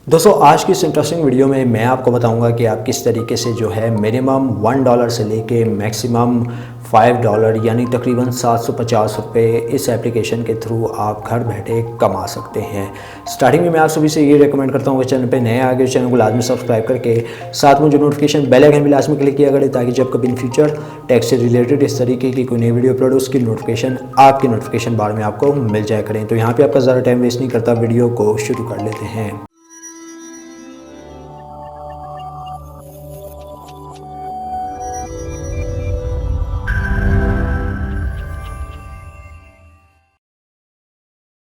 दोस्तों आज की इस इंटरेस्टिंग वीडियो में मैं आपको बताऊंगा कि आप किस तरीके से जो है मिनिमम $1 से लेके मैक्सिमम $5 यानी तकरीबन 750 रुपये इस एप्लीकेशन के थ्रू आप घर बैठे कमा सकते हैं। स्टार्टिंग में मैं आप सभी से ये रेकमेंड करता हूँ कि चैनल पे नए आगे चैनल को लाजमी सब्सक्राइब करके साथ में जो नोटिफिकेशन बेल आइकन भी लाजमी क्लिक किया करें ताकि जब कभी इन फ्यूचर टैक्स से रिलेटेड इस तरीके की कोई नई वीडियो अपलोड हो उसकी नोटिफिकेशन आपके नोटिफिकेशन बार में आपको मिल जाया करें। तो यहाँ पर आपका ज़्यादा टाइम वेस्ट नहीं करता, वीडियो को शुरू कर लेते हैं।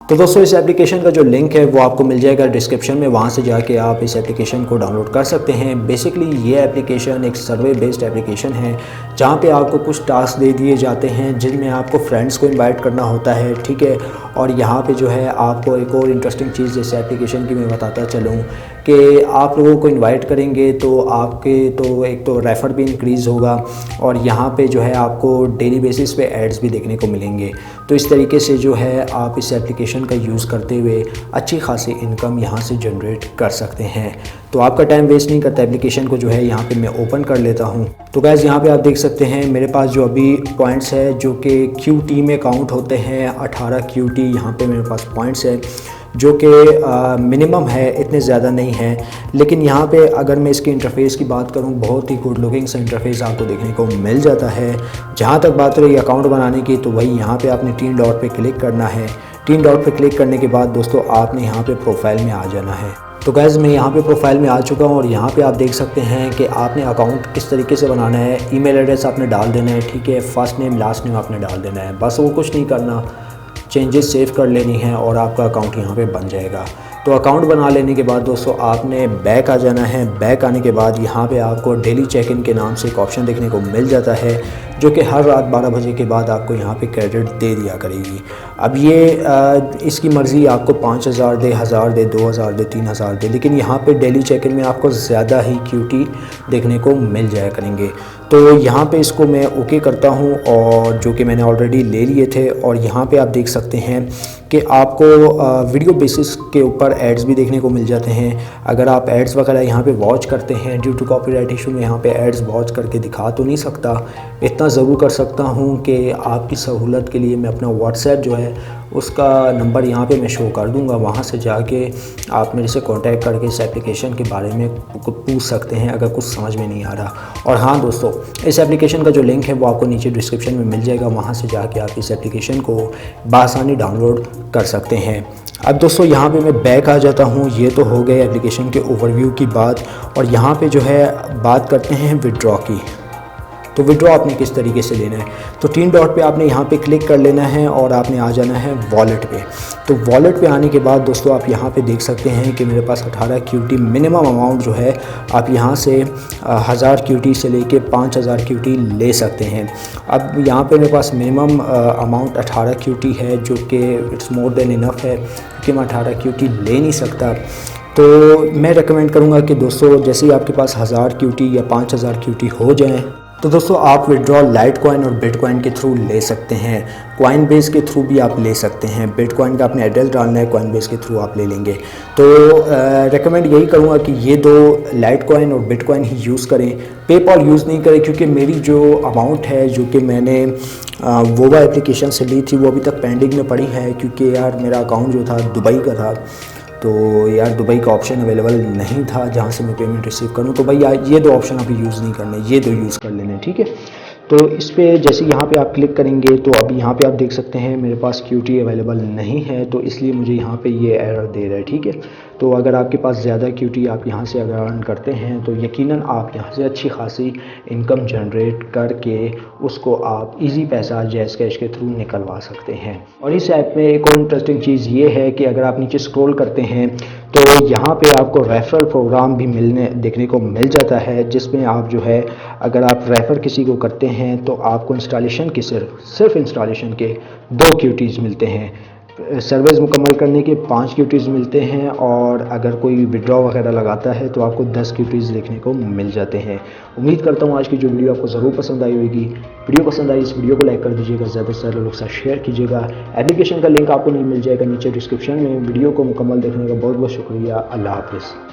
तो दोस्तों इस एप्लीकेशन का जो लिंक है वो आपको मिल जाएगा डिस्क्रिप्शन में, वहाँ से जाके आप इस एप्लीकेशन को डाउनलोड कर सकते हैं। बेसिकली ये एप्लीकेशन एक सर्वे बेस्ड एप्लीकेशन है जहाँ पे आपको कुछ टास्क दे दिए जाते हैं जिनमें आपको फ्रेंड्स को इनवाइट करना होता है, ठीक है। और यहाँ पे जो है आपको एक और इंटरेस्टिंग चीज़ इस एप्लीकेशन की मैं बताता चलूँ कि आप लोगों को इनवाइट करेंगे तो आपके तो एक तो रेफ़र भी इंक्रीज़ होगा और यहाँ पे जो है आपको डेली बेसिस पे एड्स भी देखने को मिलेंगे। तो इस तरीके से जो है आप इस एप्लीकेशन का यूज़ करते हुए अच्छी खासी इनकम यहाँ से जनरेट कर सकते हैं। तो आपका टाइम वेस्ट नहीं करता, एप्लीकेशन को जो है यहाँ पे मैं ओपन कर लेता हूँ। तो गाइस यहाँ पे आप देख सकते हैं मेरे पास जो अभी पॉइंट्स है जो कि QT में काउंट होते हैं, 18 QT यहाँ पे मेरे पास पॉइंट्स है जो कि मिनिमम है, इतने ज़्यादा नहीं है। लेकिन यहाँ पे अगर मैं इसके इंटरफेस की बात करूँ बहुत ही गुड लुकिंग सा इंटरफेस आपको देखने को मिल जाता है। जहाँ तक बात रही अकाउंट बनाने की तो वही यहाँ पे आपने 3 डॉट पे क्लिक करना है। 3 डॉट पे क्लिक करने के बाद दोस्तों आपने यहाँ पे प्रोफाइल में आ जाना है। तो गैस मैं यहाँ पे प्रोफाइल में आ चुका हूँ और यहाँ पे आप देख सकते हैं कि आपने अकाउंट किस तरीके से बनाना है। ईमेल एड्रेस आपने डाल देना है, ठीक है। फर्स्ट नेम लास्ट नेम आपने डाल देना है, बस वो कुछ नहीं करना, चेंजेस सेव कर लेनी है और आपका अकाउंट यहाँ पे बन जाएगा। तो अकाउंट बना लेने के बाद दोस्तों आपने बैक आ जाना है। बैक आने के बाद यहाँ पे आपको डेली चेक इन के नाम से एक ऑप्शन देखने को मिल जाता है जो कि हर रात 12 बजे के बाद आपको यहाँ पे क्रेडिट दे दिया करेगी। अब ये इसकी मर्ज़ी, आपको 5000 दे, 1000 दे, 2000 दे, 3000 दे, लेकिन यहाँ पे डेली चेक इन में आपको ज़्यादा ही QT देखने को मिल जाया करेंगे। तो यहाँ पे इसको मैं ओके करता हूँ और जो कि मैंने ऑलरेडी ले लिए थे। और यहाँ पे आप देख सकते हैं कि आपको वीडियो बेसिस के ऊपर एड्स भी देखने को मिल जाते हैं। अगर आप एड्स वगैरह यहाँ पे वॉच करते हैं, ड्यू टू कॉपीराइट इशू में यहाँ पे एड्स वॉच करके दिखा तो नहीं सकता, इतना ज़रूर कर सकता हूँ कि आपकी सहूलत के लिए मैं अपना व्हाट्सएप जो है उसका नंबर यहाँ पे मैं शो कर दूँगा। वहाँ से जाके आप मेरे से कांटेक्ट करके इस एप्लीकेशन के बारे में पूछ सकते हैं अगर कुछ समझ में नहीं आ रहा। और हाँ दोस्तों, इस एप्लीकेशन का जो लिंक है वो आपको नीचे डिस्क्रिप्शन में मिल जाएगा, वहाँ से जाके आप इस एप्लीकेशन को बआसानी डाउनलोड कर सकते हैं। अब दोस्तों यहाँ पे मैं बैक आ जाता हूँ। ये तो हो गए एप्लीकेशन के ओवरव्यू की बात और यहाँ पे जो है बात करते हैं विड्रॉ की। तो विड्रॉ आपने किस तरीके से लेना है, तो 3 डॉट पे आपने यहाँ पे क्लिक कर लेना है और आपने आ जाना है वॉलेट पे। तो वॉलेट पे आने के बाद दोस्तों आप यहाँ पे देख सकते हैं कि मेरे पास 18 QT मिनिमम अमाउंट जो है आप यहाँ से 1000 QT से लेके 5000 QT ले सकते हैं। अब यहाँ पे मेरे पास मिनिमम अमाउंट 18 QT है जो कि इट्स मोर देन इनफ है क्योंकि मैं 18 QT ले नहीं सकता। तो मैं रेकमेंड करूँगा कि दोस्तों जैसे ही आपके पास 1000 QT या 5000 QT हो जाएँ तो दोस्तों आप विड्रॉ लाइट कॉइन और बिटकॉइन के थ्रू ले सकते हैं। कॉइन बेस के थ्रू भी आप ले सकते हैं। बिटकॉइन का अपने एड्रेस डालना है, कॉइन बेस के थ्रू आप ले लेंगे। तो रेकमेंड यही करूँगा कि ये दो लाइट कॉइन और बिटकॉइन ही यूज़ करें, पेपॉल यूज़ नहीं करें क्योंकि मेरी जो अमाउंट है जो कि मैंने वोवा एप्लीकेशन से ली थी वो अभी तक पेंडिंग में पड़ी है क्योंकि यार मेरा अकाउंट जो था दुबई का था। तो यार दुबई का ऑप्शन अवेलेबल नहीं था जहाँ से मैं पेमेंट रिसीव करूँ। तो भाई यार ये दो ऑप्शन अभी यूज़ नहीं करने, ये दो यूज़ कर लेने, ठीक है। तो इस पे जैसे यहाँ पे आप क्लिक करेंगे तो अब यहाँ पे आप देख सकते हैं मेरे पास QT अवेलेबल नहीं है तो इसलिए मुझे यहाँ पे ये एरर दे रहा है, ठीक है। तो अगर आपके पास ज़्यादा QT आप यहाँ से अगर अर्न करते हैं तो यकीनन आप यहाँ से अच्छी खासी इनकम जनरेट करके उसको आप इजी पैसा जैज़ कैश के थ्रू निकलवा सकते हैं। और इस ऐप में एक और इंटरेस्टिंग चीज़ ये है कि अगर आप नीचे स्क्रॉल करते हैं तो यहाँ पे आपको रेफरल प्रोग्राम भी देखने को मिल जाता है जिसमें आप जो है अगर आप रेफ़र किसी को करते हैं तो आपको इंस्टॉलेशन के सिर्फ इंस्टॉलेशन के 2 QTs मिलते हैं, सर्विस मुकम्मल करने के 5 QTs मिलते हैं और अगर कोई विड्रॉ वगैरह लगाता है तो आपको 10 QTs देखने को मिल जाते हैं। उम्मीद करता हूँ आज की जो वीडियो आपको ज़रूर पसंद आई होगी। वीडियो पसंद आई इस वीडियो को लाइक कर दीजिएगा, ज़्यादा से ज़्यादा लोग साथ शेयर कीजिएगा। एप्लीकेशन का लिंक आपको नहीं मिल जाएगा नीचे डिस्क्रिप्शन में। वीडियो को मुकम्मल देखने का बहुत बहुत शुक्रिया। अल्लाह हाफ़िज़।